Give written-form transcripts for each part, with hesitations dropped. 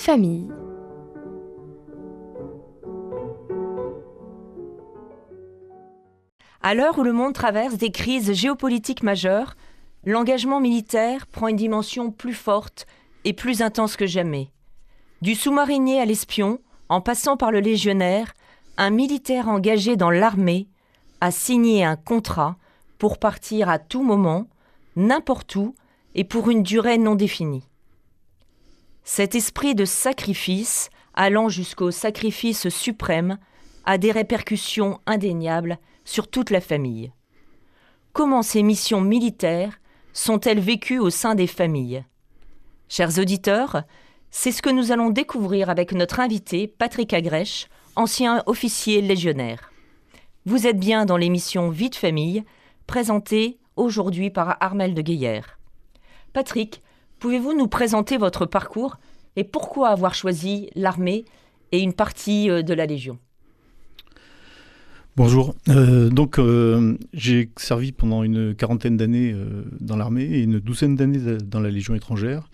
famille. À l'heure où le monde traverse des crises géopolitiques majeures, l'engagement militaire prend une dimension plus forte et plus intense que jamais. Du sous-marinier à l'espion, en passant par le légionnaire, un militaire engagé dans l'armée a signé un contrat pour partir à tout moment, n'importe où et pour une durée non définie. Cet esprit de sacrifice, allant jusqu'au sacrifice suprême, a des répercussions indéniables sur toute la famille. Comment ces missions militaires sont-elles vécues au sein des familles ? Chers auditeurs, c'est ce que nous allons découvrir avec notre invité Patrick Agrèche, ancien officier légionnaire. Vous êtes bien dans l'émission Vie de famille, présentée aujourd'hui par Armelle de Guéillère. Patrick, pouvez-vous nous présenter votre parcours et pourquoi avoir choisi l'armée et une partie de la Légion ? Bonjour. J'ai servi pendant une quarantaine d'années dans l'armée et une douzaine d'années dans la Légion étrangère.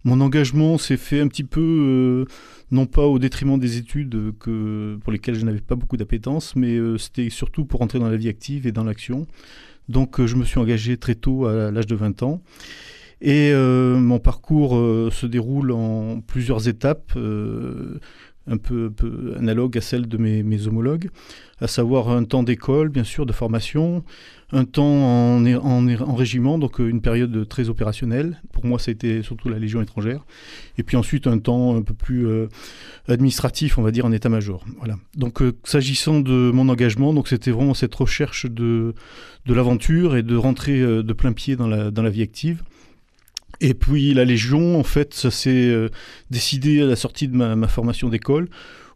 Mon engagement s'est fait un petit peu, non pas au détriment des études pour lesquelles je n'avais pas beaucoup d'appétence, mais c'était surtout pour entrer dans la vie active et dans l'action. Donc je me suis engagé très tôt à l'âge de 20 ans. Et mon parcours se déroule en plusieurs étapes, un peu analogue à celle de mes homologues, à savoir un temps d'école, bien sûr, de formation, un temps en régiment, donc une période très opérationnelle. Pour moi, ça a été surtout la Légion étrangère. Et puis ensuite, un temps un peu plus administratif, on va dire, en état-major. Voilà. Donc, s'agissant de mon engagement, donc c'était vraiment cette recherche de l'aventure et de rentrer de plein pied dans la vie active. Et puis la Légion, en fait, ça s'est décidé à la sortie de ma formation d'école.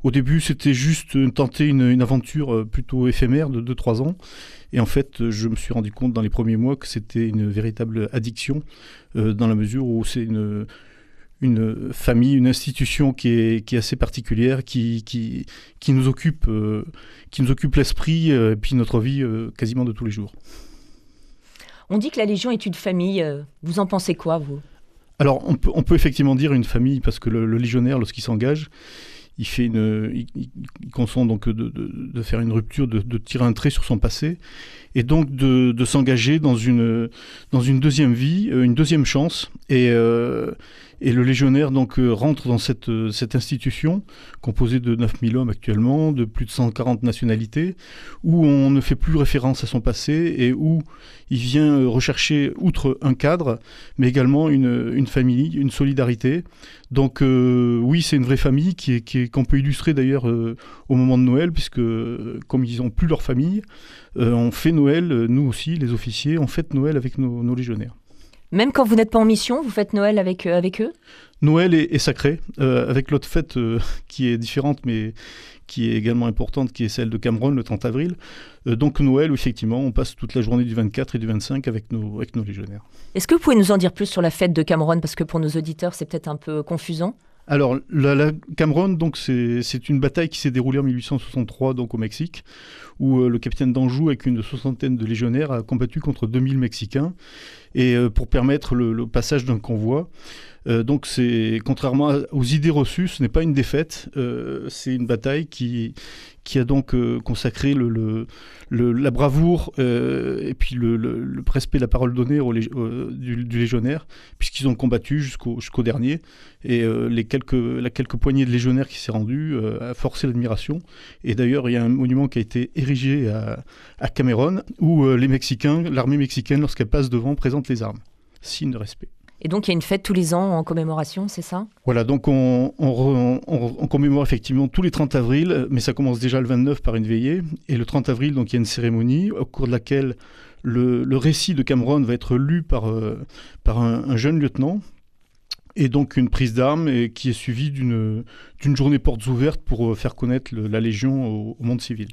Au début, c'était juste tenter une aventure plutôt éphémère de 2-3 ans. Et en fait, je me suis rendu compte dans les premiers mois que c'était une véritable addiction, dans la mesure où c'est une famille, une institution qui est assez particulière, qui nous occupe l'esprit et puis notre vie quasiment de tous les jours. On dit que la Légion est une famille. Vous en pensez quoi, vous ? Alors, on peut effectivement dire une famille, parce que le légionnaire, lorsqu'il s'engage, il consent donc de faire une rupture, de tirer un trait sur son passé, et donc de s'engager dans une deuxième vie, une deuxième chance. Et le légionnaire donc rentre dans cette institution composée de 9000 hommes actuellement, de plus de 140 nationalités, où on ne fait plus référence à son passé et où il vient rechercher, outre un cadre, mais également une famille, une solidarité. Donc oui, c'est une vraie famille qu'on peut illustrer d'ailleurs au moment de Noël, puisque comme ils n'ont plus leur famille, on fait Noël, nous aussi, les officiers, on fête Noël avec nos légionnaires. Même quand vous n'êtes pas en mission, vous faites Noël avec eux ? Noël est sacré, avec l'autre fête qui est différente, mais qui est également importante, qui est celle de Cameron, le 30 avril. Donc Noël, effectivement, on passe toute la journée du 24 et du 25 avec nos légionnaires. Est-ce que vous pouvez nous en dire plus sur la fête de Cameron ? Parce que pour nos auditeurs, c'est peut-être un peu confusant. Alors, la Cameron, donc, c'est une bataille qui s'est déroulée en 1863 donc, au Mexique, où le capitaine d'Anjou, avec une soixantaine de légionnaires, a combattu contre 2000 Mexicains, et pour permettre le passage d'un convoi. Donc, contrairement aux idées reçues, ce n'est pas une défaite, c'est une bataille qui a donc consacré la bravoure et puis le respect de la parole donnée du légionnaire, puisqu'ils ont combattu jusqu'au dernier. Et la quelques poignées de légionnaires qui s'est rendu a forcé l'admiration. Et d'ailleurs, il y a un monument qui a été érigé à Cameron, où l'armée mexicaine, lorsqu'elle passe devant, présente les armes. Signe de respect. Et donc, il y a une fête tous les ans en commémoration, c'est ça ? Voilà, donc on commémore effectivement tous les 30 avril, mais ça commence déjà le 29 par une veillée. Et le 30 avril, donc, il y a une cérémonie au cours de laquelle le récit de Cameron va être lu par un jeune lieutenant. Et donc une prise d'armes qui est suivie d'une journée portes ouvertes pour faire connaître la Légion au monde civil.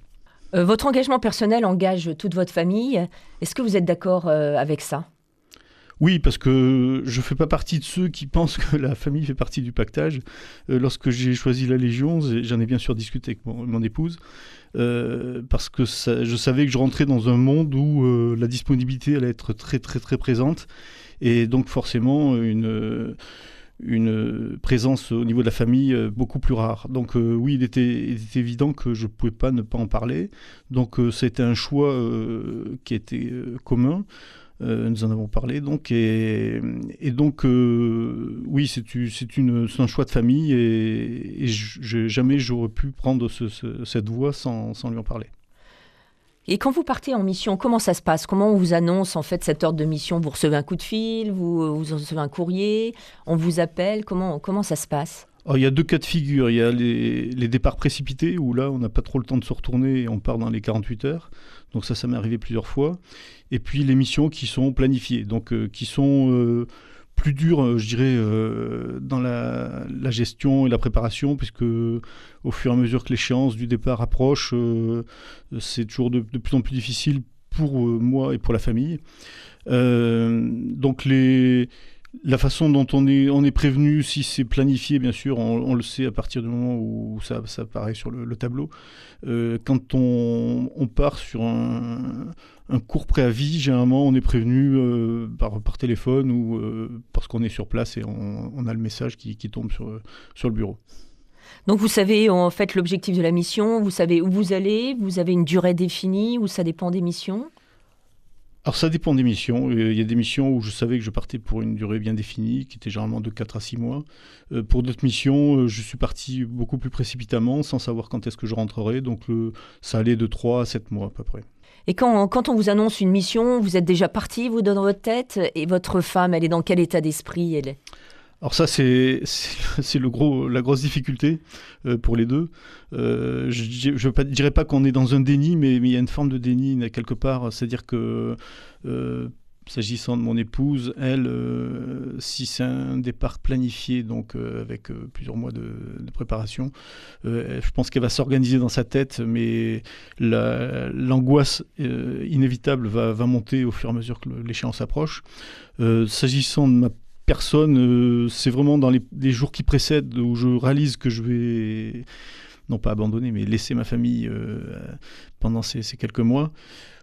Votre engagement personnel engage toute votre famille. Est-ce que vous êtes d'accord avec ça ? Oui, parce que je ne fais pas partie de ceux qui pensent que la famille fait partie du pactage. Lorsque j'ai choisi la Légion, j'en ai bien sûr discuté avec mon épouse, parce que je savais que je rentrais dans un monde où la disponibilité allait être très très très présente, et donc forcément une présence au niveau de la famille beaucoup plus rare. Donc oui, il était évident que je ne pouvais pas ne pas en parler. Donc c'était un choix qui était commun. Nous en avons parlé donc et donc oui c'est un choix de famille et jamais j'aurais pu prendre cette voie sans lui en parler. Et quand vous partez en mission, comment ça se passe? Comment on vous annonce en fait cet ordre de mission? Vous recevez un coup de fil, vous recevez un courrier, on vous appelle, comment ça se passe? Alors, il y a deux cas de figure. Il y a les départs précipités, où là, on n'a pas trop le temps de se retourner et on part dans les 48 heures. Donc ça m'est arrivé plusieurs fois. Et puis les missions qui sont planifiées, donc qui sont plus dures, je dirais, dans la gestion et la préparation, puisque au fur et à mesure que l'échéance du départ approche, c'est toujours de plus en plus difficile pour moi et pour la famille. Donc la façon dont on est prévenu, si c'est planifié, bien sûr, on le sait à partir du moment où ça apparaît sur le tableau. Quand on part sur un court préavis, généralement, on est prévenu par téléphone ou parce qu'on est sur place et on a le message qui tombe sur le bureau. Donc vous savez en fait l'objectif de la mission, vous savez où vous allez, vous avez une durée définie ou ça dépend des missions? Alors ça dépend des missions. Il y a des missions où je savais que je partais pour une durée bien définie, qui était généralement de 4 à 6 mois. Pour d'autres missions, je suis parti beaucoup plus précipitamment, sans savoir quand est-ce que je rentrerai. Donc ça allait de 3 à 7 mois à peu près. Et quand on vous annonce une mission, vous êtes déjà parti, vous, dans votre tête? Et votre femme, elle est dans quel état d'esprit, elle? Alors ça, c'est la grosse difficulté pour les deux. Je ne dirais pas qu'on est dans un déni, mais il y a une forme de déni quelque part. C'est-à-dire que, s'agissant de mon épouse, elle, si c'est un départ planifié, donc avec plusieurs mois de préparation, je pense qu'elle va s'organiser dans sa tête, mais l'angoisse inévitable va monter au fur et à mesure que l'échéance approche. S'agissant de ma personne, c'est vraiment dans les jours qui précèdent où je réalise que je vais, non pas abandonner, mais laisser ma famille pendant ces quelques mois,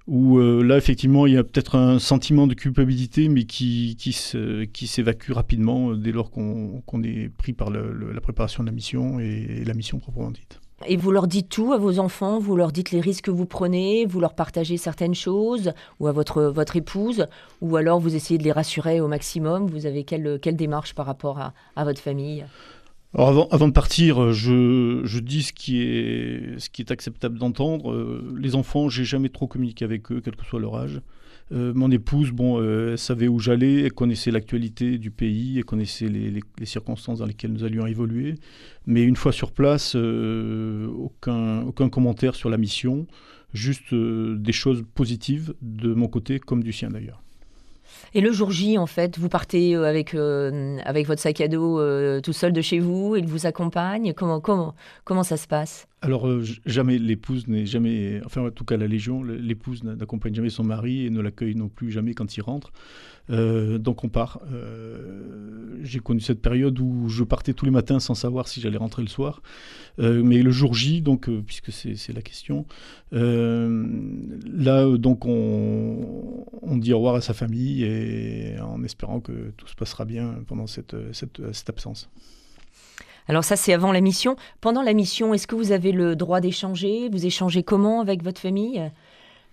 où là, effectivement, il y a peut-être un sentiment de culpabilité, mais qui s'évacue rapidement dès lors qu'on est pris par la préparation de la mission et la mission proprement dite. Et vous leur dites tout à vos enfants, vous leur dites les risques que vous prenez, vous leur partagez certaines choses, ou à votre épouse, ou alors vous essayez de les rassurer au maximum. Vous avez quelle démarche par rapport à votre famille? Alors avant de partir, je dis ce qui est acceptable d'entendre. Les enfants, j'ai jamais trop communiqué avec eux, quel que soit leur âge. Mon épouse, elle savait où j'allais, elle connaissait l'actualité du pays, elle connaissait les circonstances dans lesquelles nous allions évoluer. Mais une fois sur place, aucun commentaire sur la mission, juste des choses positives de mon côté comme du sien d'ailleurs. Et le jour J, en fait, vous partez avec votre sac à dos tout seul de chez vous, il vous accompagne. Comment ça se passe? Alors, jamais l'épouse n'est jamais... Enfin, en tout cas, la Légion, l'épouse n'accompagne jamais son mari et ne l'accueille non plus jamais quand il rentre. Donc, on part. J'ai connu cette période où je partais tous les matins sans savoir si j'allais rentrer le soir. Mais le jour J, donc, puisque c'est la question, là, donc, on dit au revoir à sa famille et en espérant que tout se passera bien pendant cette absence. Alors ça, c'est avant la mission. Pendant la mission, est-ce que vous avez le droit d'échanger? Vous échangez comment avec votre famille?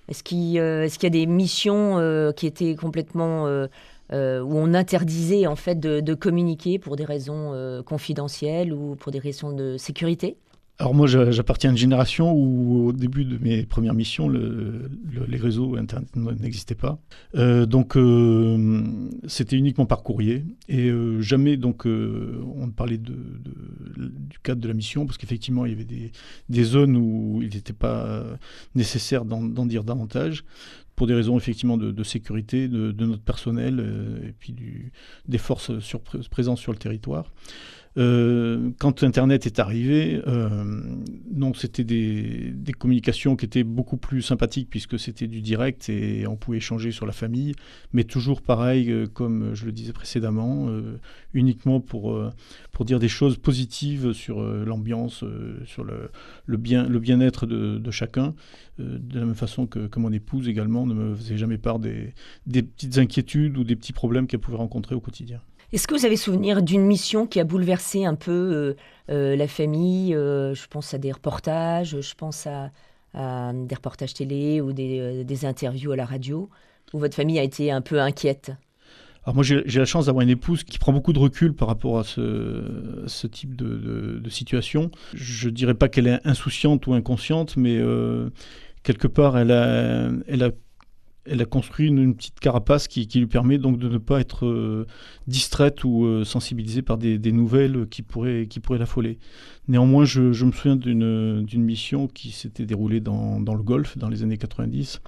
Est-ce qu'il y a des missions qui étaient complètement... où on interdisait en fait de communiquer pour des raisons confidentielles ou pour des raisons de sécurité? Alors moi, j'appartiens à une génération où, au début de mes premières missions, les réseaux Internet n'existaient pas. Donc, c'était uniquement par courrier. Et jamais, donc, on ne parlait du cadre de la mission, parce qu'effectivement, il y avait des zones où il n'était pas nécessaire d'en dire davantage, pour des raisons effectivement de sécurité de notre personnel et puis des forces présentes sur le territoire. Quand Internet est arrivé, donc c'était des communications qui étaient beaucoup plus sympathiques puisque c'était du direct et on pouvait échanger sur la famille, mais toujours pareil, comme je le disais précédemment, uniquement pour dire des choses positives sur l'ambiance, sur le bien-être de chacun, de la même façon que mon épouse également ne me faisait jamais part des petites inquiétudes ou des petits problèmes qu'elle pouvait rencontrer au quotidien. Est-ce que vous avez souvenir d'une mission qui a bouleversé un peu la famille? Je pense à des reportages, je pense à des reportages télé ou des interviews à la radio, où votre famille a été un peu inquiète. Alors moi, j'ai la chance d'avoir une épouse qui prend beaucoup de recul par rapport à ce type de situation. Je dirais pas qu'elle est insouciante ou inconsciente, mais quelque part, elle a construit une petite carapace qui lui permet donc de ne pas être distraite ou sensibilisée par des nouvelles qui pourraient l'affoler. Néanmoins, je me souviens d'une mission qui s'était déroulée dans le Golfe dans les années 90,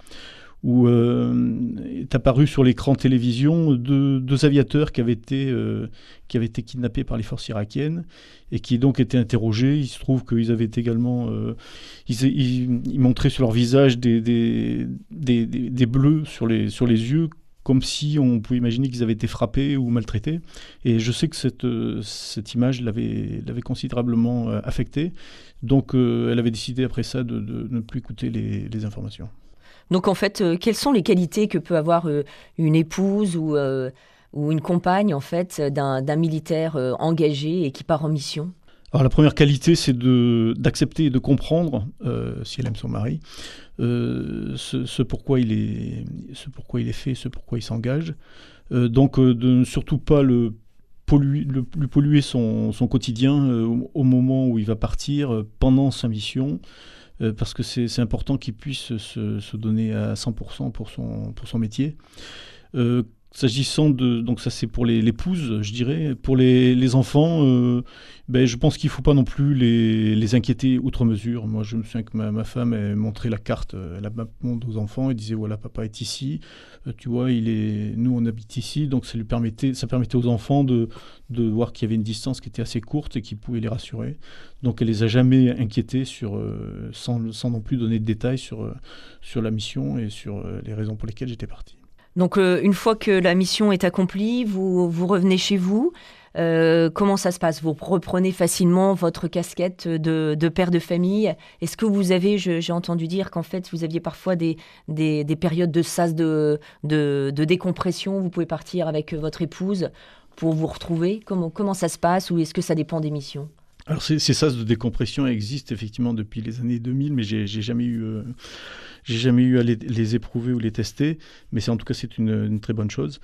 où est apparu sur l'écran télévision deux aviateurs qui avaient été kidnappés par les forces irakiennes et qui donc étaient interrogés. Il se trouve qu'ils avaient également... ils montraient sur leur visage des bleus sur les yeux, comme si on pouvait imaginer qu'ils avaient été frappés ou maltraités. Et je sais que cette image l'avait considérablement affectée. Donc elle avait décidé après ça de ne plus écouter les informations. Donc en fait, quelles sont les qualités que peut avoir une épouse ou une compagne en fait d'un militaire engagé et qui part en mission? Alors la première qualité, c'est d'accepter et de comprendre, si elle aime son mari, ce pourquoi il est fait, ce pourquoi il s'engage. Donc de ne surtout pas lui polluer son quotidien au moment où il va partir, pendant sa mission. Parce que c'est important qu'il puisse se donner à 100% pour son métier. S'agissant donc ça c'est pour l'épouse, je dirais. Pour les enfants, je pense qu'il ne faut pas non plus les inquiéter outre mesure. Moi, je me souviens que ma femme elle montrait la carte, la map monde aux enfants et disait voilà, papa est ici. Tu vois, nous on habite ici, donc ça permettait aux enfants de voir qu'il y avait une distance qui était assez courte et qui pouvait les rassurer. Donc elle les a jamais inquiétés sans non plus donner de détails sur la mission et sur les raisons pour lesquelles j'étais parti. Donc une fois que la mission est accomplie, vous revenez chez vous. Comment ça se passe? Vous reprenez facilement votre casquette de père de famille? Est-ce que vous avez, j'ai entendu dire qu'en fait vous aviez parfois des périodes de sas de décompression, vous pouvez partir avec votre épouse pour vous retrouver? Comment ça se passe, ou est-ce que ça dépend des missions? Alors ces sas de décompression existent effectivement depuis les années 2000, mais j'ai jamais eu à les éprouver ou les tester, mais c'est une très bonne chose.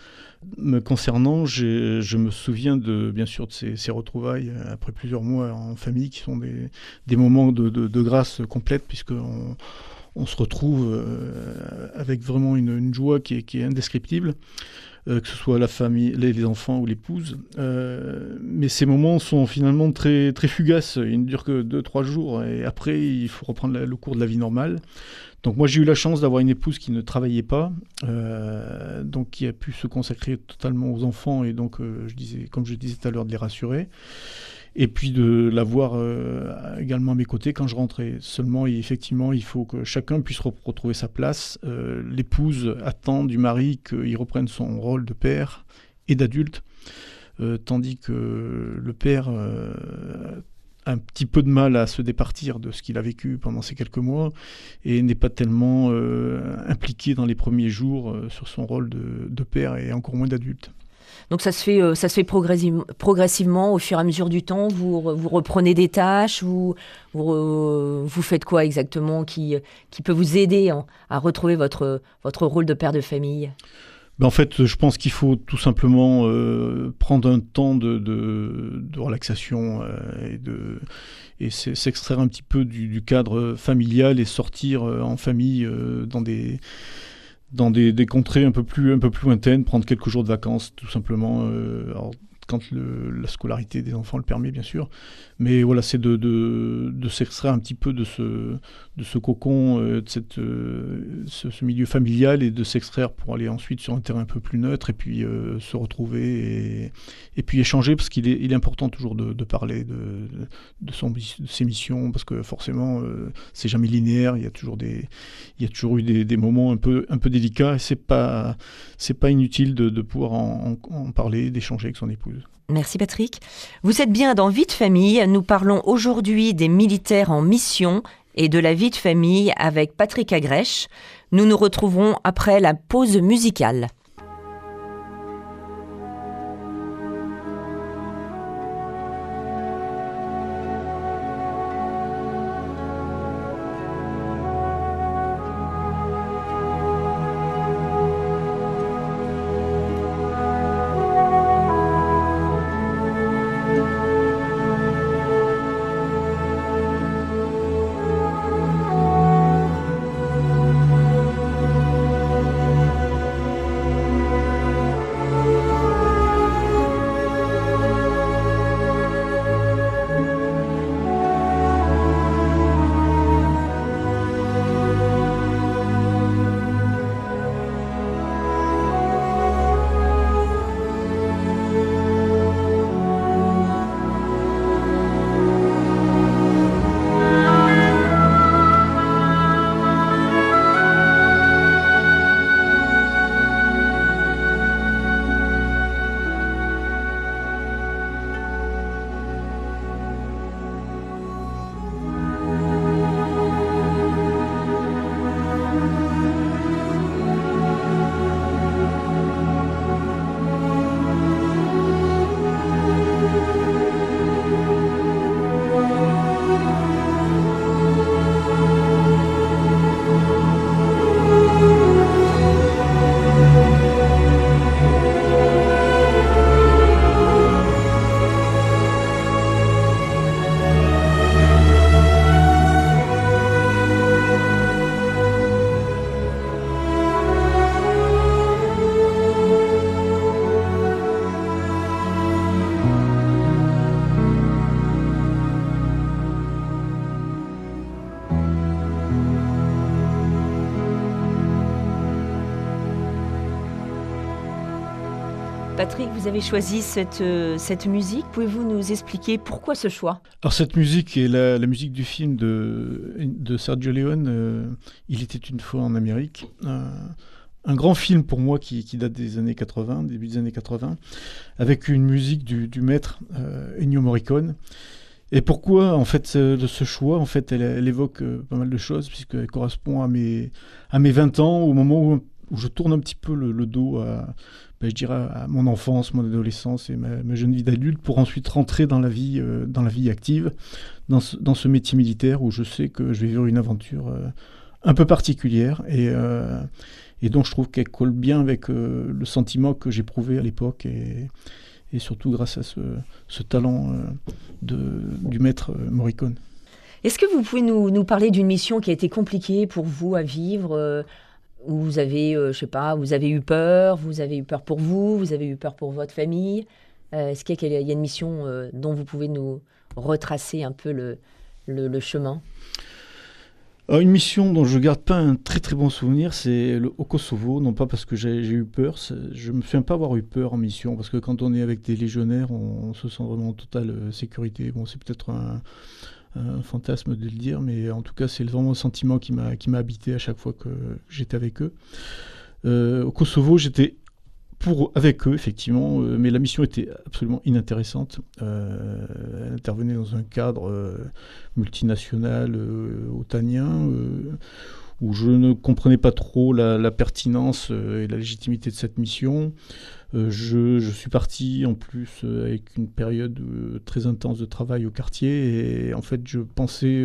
Me concernant, je me souviens bien sûr de ces retrouvailles après plusieurs mois en famille, qui sont des moments de grâce complète, puisqu'on se retrouve avec vraiment une joie qui est indescriptible. Que ce soit la famille, les enfants ou l'épouse. Mais ces moments sont finalement très, très fugaces. Ils ne durent que 2-3 jours et après, il faut reprendre le cours de la vie normale. Donc moi, j'ai eu la chance d'avoir une épouse qui ne travaillait pas, donc qui a pu se consacrer totalement aux enfants et donc, comme je disais tout à l'heure, de les rassurer. Et puis de l'avoir également à mes côtés quand je rentrais. Seulement, effectivement, il faut que chacun puisse retrouver sa place. L'épouse attend du mari qu'il reprenne son rôle de père et d'adulte, tandis que le père a un petit peu de mal à se départir de ce qu'il a vécu pendant ces quelques mois et n'est pas tellement impliqué dans les premiers jours sur son rôle de père et encore moins d'adulte. Donc ça se fait progressivement au fur et à mesure du temps. Vous reprenez des tâches, vous faites quoi exactement qui peut vous aider à retrouver votre rôle de père de famille? En fait, je pense qu'il faut tout simplement prendre un temps de relaxation et s'extraire un petit peu du cadre familial et sortir en famille dans des contrées un peu plus lointaines, prendre quelques jours de vacances, tout simplement. Alors, quand la scolarité des enfants le permet, bien sûr. Mais voilà, c'est de s'extraire un petit peu de ce cocon, de ce milieu familial, et de s'extraire pour aller ensuite sur un terrain un peu plus neutre, et puis se retrouver et puis échanger, parce qu'il est important toujours de parler de ses missions, parce que forcément, c'est jamais linéaire, il y a toujours eu des moments un peu délicats, et c'est pas inutile de pouvoir en parler, d'échanger avec son épouse. Merci Patrick. Vous êtes bien dans Vie de famille. Nous parlons aujourd'hui des militaires en mission et de la vie de famille avec Patrick Agrèche. Nous nous retrouverons après la pause musicale. Patrick, vous avez choisi cette musique. Pouvez-vous nous expliquer pourquoi ce choix? Alors cette musique est la musique du film de Sergio Leone, Il était une fois en Amérique. Un grand film pour moi qui date des années 80, début des années 80, avec une musique du maître Ennio Morricone. Et pourquoi en fait ce choix? En fait, elle évoque pas mal de choses, puisqu'elle correspond à mes 20 ans, au moment où je tourne un petit peu le dos je dirais à mon enfance, mon adolescence et ma jeune vie d'adulte, pour ensuite rentrer dans la vie active, dans ce métier militaire où je sais que je vais vivre une aventure un peu particulière. Et donc je trouve qu'elle colle bien avec le sentiment que j'éprouvais à l'époque et surtout grâce à ce talent du maître Morricone. Est-ce que vous pouvez nous parler d'une mission qui a été compliquée pour vous à vivre, où vous avez, vous avez eu peur pour vous, vous avez eu peur pour votre famille? Est-ce qu'il y a une mission dont vous pouvez nous retracer un peu le chemin? Alors, une mission dont je ne garde pas un très très bon souvenir, c'est au Kosovo, non pas parce que j'ai eu peur, je me souviens pas avoir eu peur en mission, parce que quand on est avec des légionnaires, on se sent vraiment en totale sécurité. Bon, c'est peut-être un fantasme de le dire, mais en tout cas c'est vraiment le sentiment qui m'a habité à chaque fois que j'étais avec eux. Au Kosovo, j'étais avec eux, effectivement, mais la mission était absolument inintéressante. Elle intervenait dans un cadre multinational, otanien, où je ne comprenais pas trop la pertinence et la légitimité de cette mission. Je suis parti en plus avec une période très intense de travail au quartier, et en fait je pensais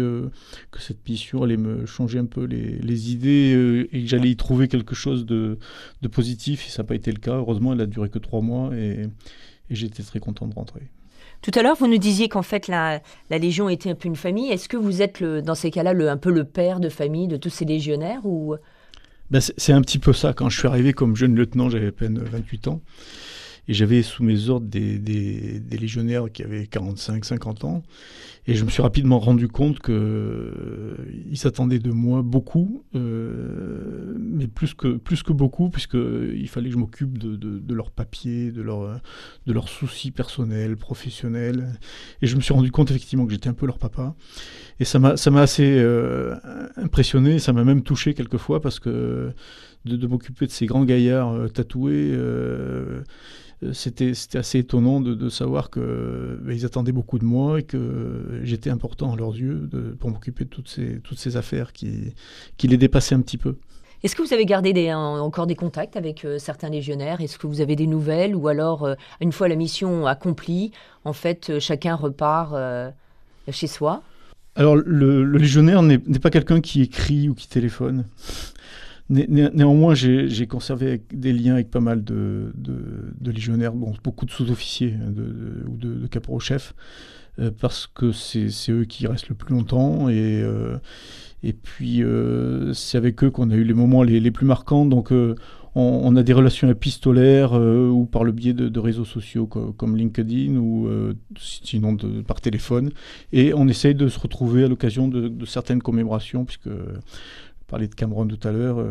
que cette mission allait me changer un peu les idées et que j'allais y trouver quelque chose de positif, et ça n'a pas été le cas. Heureusement, elle a duré que 3 mois et j'étais très content de rentrer. Tout à l'heure, vous nous disiez qu'en fait, la Légion était un peu une famille. Est-ce que vous êtes, dans ces cas-là, un peu le père de famille de tous ces légionnaires ou... C'est un petit peu ça. Quand je suis arrivé comme jeune lieutenant, j'avais à peine 28 ans. Et j'avais sous mes ordres des légionnaires qui avaient 45-50 ans. Et je me suis rapidement rendu compte qu'ils s'attendaient de moi beaucoup, mais plus que beaucoup, puisqu'il fallait que je m'occupe de leurs papiers, de leurs soucis personnels, professionnels. Et je me suis rendu compte effectivement que j'étais un peu leur papa. Et ça m'a assez impressionné, ça m'a même touché quelquefois, parce que de m'occuper de ces grands gaillards tatoués... C'était assez étonnant de savoir qu'ils attendaient beaucoup de moi et que j'étais important à leurs yeux pour m'occuper de toutes ces affaires qui les dépassaient un petit peu. Est-ce que vous avez gardé encore des contacts avec certains légionnaires? Est-ce que vous avez des nouvelles? Ou alors, une fois la mission accomplie, en fait, chacun repart chez soi? Alors, le légionnaire n'est pas quelqu'un qui écrit ou qui téléphone. Néanmoins, j'ai conservé des liens avec pas mal de légionnaires, beaucoup de sous-officiers ou de caporaux-chefs, parce que c'est eux qui restent le plus longtemps, et puis c'est avec eux qu'on a eu les moments les plus marquants. Donc on a des relations épistolaires ou par le biais de réseaux sociaux comme LinkedIn ou sinon par téléphone, et on essaye de se retrouver à l'occasion de certaines commémorations, puisque... Parler de Cameron tout à l'heure.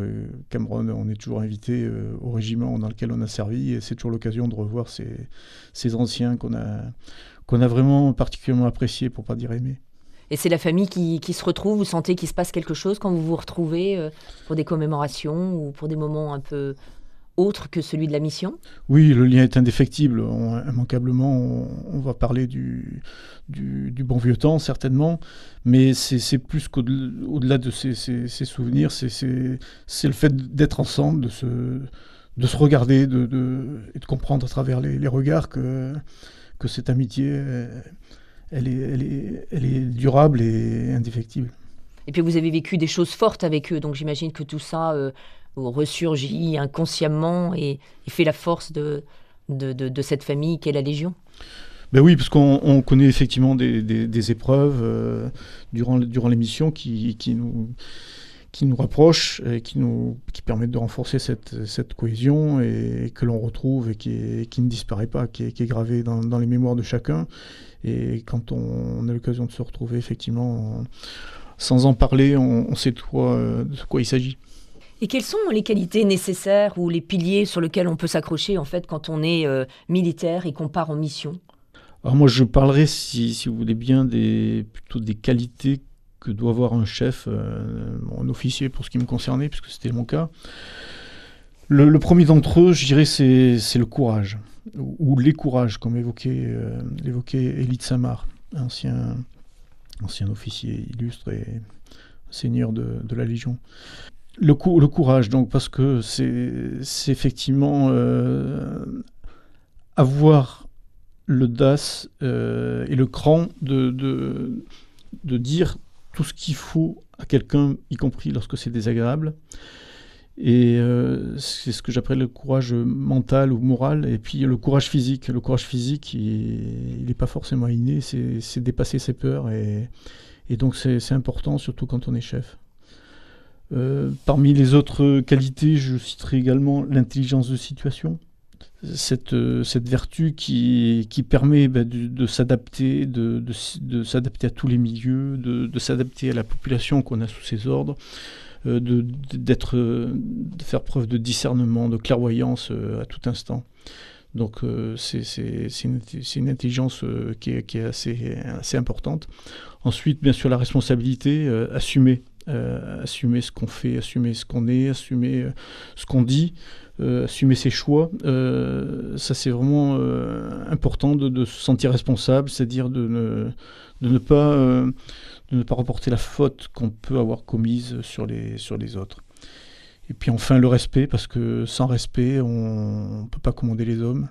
Cameron, on est toujours invité au régiment dans lequel on a servi, et c'est toujours l'occasion de revoir ces anciens qu'on a vraiment particulièrement appréciés, pour pas dire aimés. Et c'est la famille qui se retrouve? Vous sentez qu'il se passe quelque chose quand vous vous retrouvez pour des commémorations ou pour des moments un peu autres que celui de la mission? Oui, le lien est indéfectible. Immanquablement, on va parler du bon vieux temps, certainement, mais c'est plus qu'au-delà de ces souvenirs, c'est le fait d'être ensemble, de se regarder et de comprendre à travers les regards que cette amitié, elle est durable et indéfectible. Et puis vous avez vécu des choses fortes avec eux, donc j'imagine que tout ça ressurgit inconsciemment et fait la force de cette famille qu'est la Légion. Ben oui, parce qu'on connaît effectivement des épreuves durant les missions qui nous rapprochent et qui permettent de renforcer cette cohésion, et que l'on retrouve et qui ne disparaît pas, qui est gravée dans les mémoires de chacun. Et quand on a l'occasion de se retrouver, effectivement, sans en parler, on sait de quoi il s'agit. Et quelles sont les qualités nécessaires ou les piliers sur lesquels on peut s'accrocher en fait quand on est militaire et qu'on part en mission ? Alors moi, je parlerai, si vous voulez bien, plutôt des qualités que doit avoir un chef, un officier pour ce qui me concernait, puisque c'était mon cas. Le premier d'entre eux, je dirais, c'est le courage, ou les courages, comme l'évoquait Élie de Saint-Marc, ancien officier illustre et seigneur de la Légion. Le courage, donc, parce que c'est effectivement avoir l'audace et le cran de dire tout ce qu'il faut à quelqu'un, y compris lorsque c'est désagréable. Et c'est ce que j'appelle le courage mental ou moral. Et puis le courage physique. Le courage physique, il n'est pas forcément inné, c'est dépasser ses peurs. Et donc c'est important, surtout quand on est chef. Parmi les autres qualités, je citerai également l'intelligence de situation. Cette vertu qui permet de s'adapter, de s'adapter à tous les milieux, de s'adapter à la population qu'on a sous ses ordres, de faire preuve de discernement, de clairvoyance à tout instant. Donc c'est une intelligence qui est assez importante. Ensuite, bien sûr, la responsabilité, assumer ce qu'on fait, assumer ce qu'on est, assumer ce qu'on dit, assumer ses choix. Ça, c'est vraiment important de se sentir responsable, c'est-à-dire de ne pas reporter la faute qu'on peut avoir commise sur les autres. Et puis enfin, le respect, parce que sans respect, on ne peut pas commander les hommes.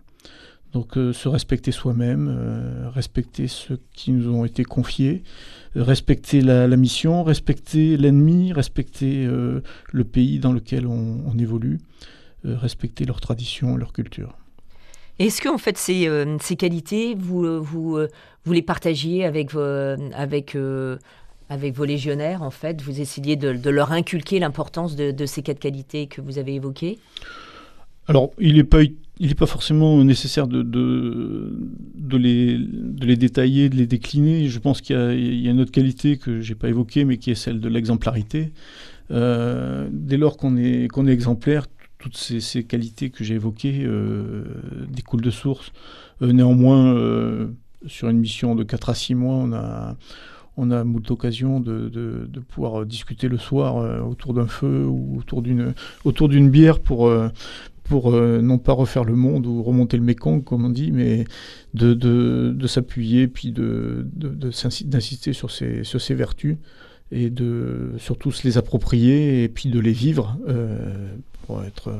Donc se respecter soi-même, respecter ceux qui nous ont été confiés, respecter la mission, respecter l'ennemi, respecter le pays dans lequel on évolue, respecter leurs traditions, leur culture. Est-ce que en fait ces qualités, vous les partagiez avec vos légionnaires en fait, vous essayez de leur inculquer l'importance de ces 4 qualités que vous avez évoquées ? Alors, il n'est pas forcément nécessaire de les détailler, de les décliner. Je pense qu'il y a une autre qualité que je n'ai pas évoquée, mais qui est celle de l'exemplarité. Dès lors qu'on est exemplaire, toutes ces qualités que j'ai évoquées découlent de source. Néanmoins, sur une mission de 4 à 6 mois, on a moult occasions de pouvoir discuter le soir autour d'un feu ou autour d'une bière pour non pas refaire le monde ou remonter le Mékong, comme on dit, mais de s'appuyer, puis d'insister sur ces vertus et de surtout se les approprier et puis de les vivre pour être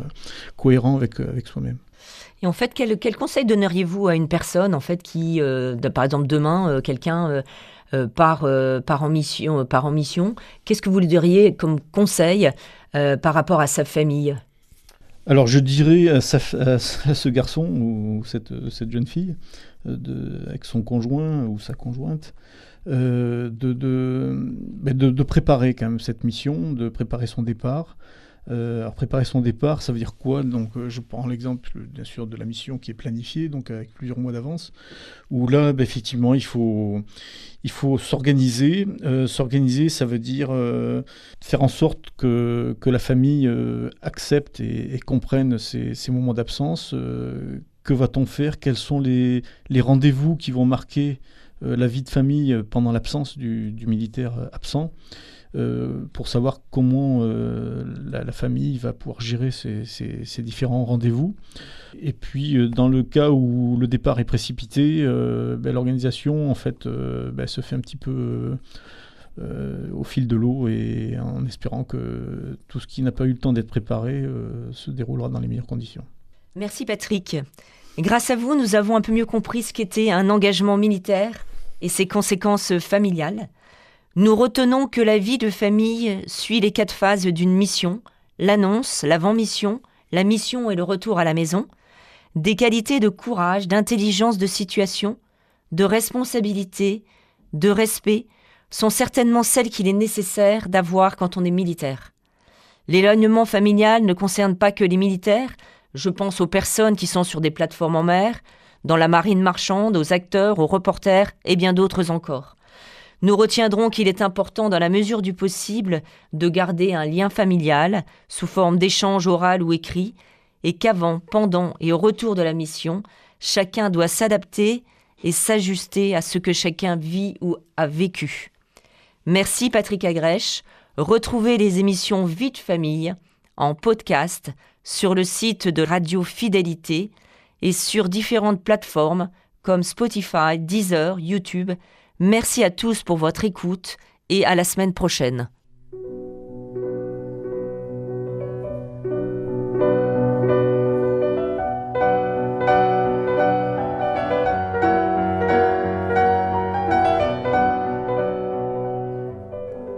cohérent avec soi-même. Et en fait, quel conseil donneriez-vous à une personne en fait qui, par exemple demain, quelqu'un part en mission, qu'est-ce que vous lui diriez comme conseil par rapport à sa famille ? Alors je dirais à ce garçon ou cette jeune fille, avec son conjoint ou sa conjointe, de préparer quand même cette mission, de préparer son départ. Alors préparer son départ, ça veut dire quoi ? Donc je prends l'exemple bien sûr de la mission qui est planifiée, donc avec plusieurs mois d'avance, où là effectivement il faut s'organiser. S'organiser, ça veut dire faire en sorte que la famille accepte et comprenne ces moments d'absence. Que va-t-on faire ? Quels sont les rendez-vous qui vont marquer la vie de famille pendant l'absence du militaire absent ? Pour savoir comment la famille va pouvoir gérer ces différents rendez-vous. Et puis, dans le cas où le départ est précipité, l'organisation, en fait, se fait un petit peu au fil de l'eau et en espérant que tout ce qui n'a pas eu le temps d'être préparé se déroulera dans les meilleures conditions. Merci Patrick. Grâce à vous, nous avons un peu mieux compris ce qu'était un engagement militaire et ses conséquences familiales. Nous retenons que la vie de famille suit les 4 phases d'une mission, l'annonce, l'avant-mission, la mission et le retour à la maison. Des qualités de courage, d'intelligence de situation, de responsabilité, de respect sont certainement celles qu'il est nécessaire d'avoir quand on est militaire. L'éloignement familial ne concerne pas que les militaires, je pense aux personnes qui sont sur des plateformes en mer, dans la marine marchande, aux acteurs, aux reporters et bien d'autres encore. Nous retiendrons qu'il est important, dans la mesure du possible, de garder un lien familial, sous forme d'échange oral ou écrit, et qu'avant, pendant et au retour de la mission, chacun doit s'adapter et s'ajuster à ce que chacun vit ou a vécu. Merci Patrick Agrèche. Retrouvez les émissions Vie de famille en podcast sur le site de Radio Fidélité et sur différentes plateformes comme Spotify, Deezer, YouTube. Merci à tous pour votre écoute et à la semaine prochaine.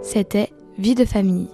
C'était Vie de famille.